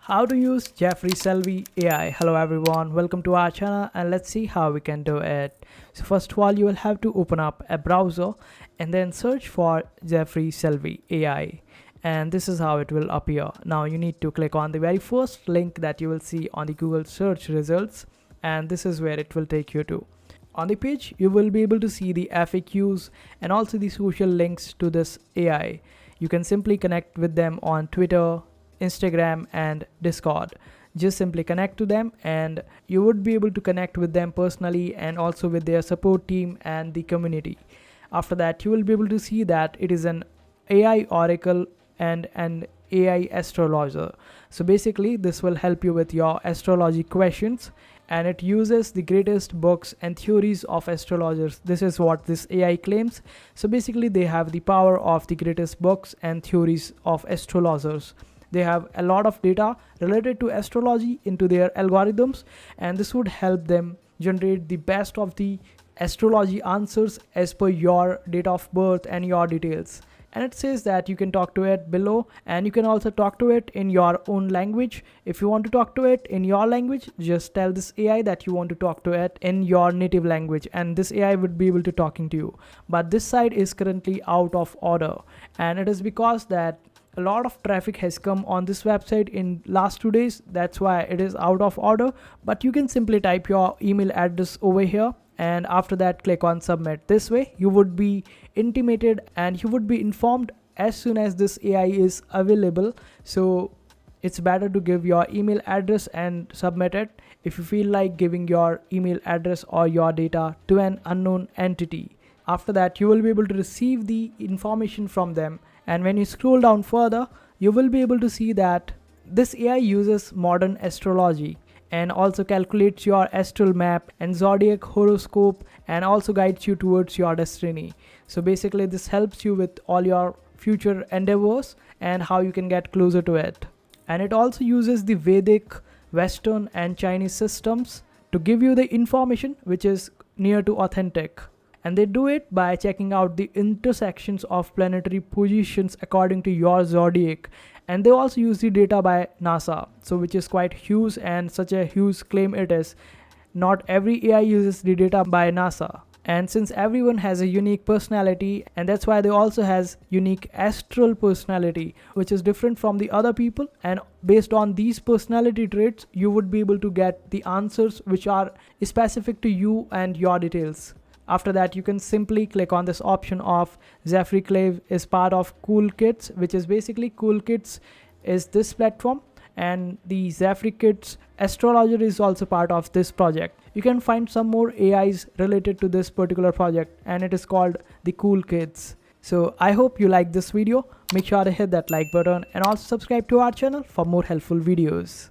How to use Jeffrey Celavie AI. Hello everyone, welcome to our channel and let's see how we can do it. So first of all, you will have to open up a browser and then search for Jeffrey Celavie AI, and this is how it will appear. Now you need to click on the very first link that you will see on the Google search results, and this is where it will take you to. On the page, you will be able to see the FAQs and also the social links to this AI. You can simply connect with them on Twitter, Instagram and Discord. Just simply connect to them and you would be able to connect with them personally and also with their support team and the community. After that, you will be able to see that it is an AI oracle and an AI astrologer. So basically this will help you with your astrology questions, and it uses the greatest books and theories of astrologers. This is what this AI claims. So basically they have the power of the greatest books and theories of astrologers. They have a lot of data related to astrology into their algorithms, and this would help them generate the best of the astrology answers as per your date of birth and your details. And it says that you can talk to it below, and you can also talk to it in your own language. If you want to talk to it in your language, just tell this AI that you want to talk to it in your native language, and this AI would be able to talking to you. But this site is currently out of order, and it is because that a lot of traffic has come on this website in last 2 days. That's why it is out of order. But you can simply type your email address over here, and after that click on submit. This way you would be intimated and you would be informed as soon as this AI is available. So it's better to give your email address and submit it if you feel like giving your email address or your data to an unknown entity. After that, you will be able to receive the information from them, and when you scroll down further, you will be able to see that this AI uses modern astrology and also calculates your astral map and zodiac horoscope and also guides you towards your destiny. So basically this helps you with all your future endeavors and how you can get closer to it. And it also uses the Vedic, Western and Chinese systems to give you the information which is near to authentic. And they do it by checking out the intersections of planetary positions according to your zodiac. And they also use the data by NASA, so which is quite huge, and such a huge claim it is. Not every AI uses the data by NASA. And since everyone has a unique personality, and that's why they also has unique astral personality, which is different from the other people. And based on these personality traits, you would be able to get the answers which are specific to you and your details. After that, you can simply click on this option of Jeffrey Celavie is part of Cool Kids, which is basically Cool Kids is this platform, and the Jeffrey Kids astrologer is also part of this project. You can find some more AIs related to this particular project, and it is called the Cool Kids. So I hope you like this video. Make sure to hit that like button and also subscribe to our channel for more helpful videos.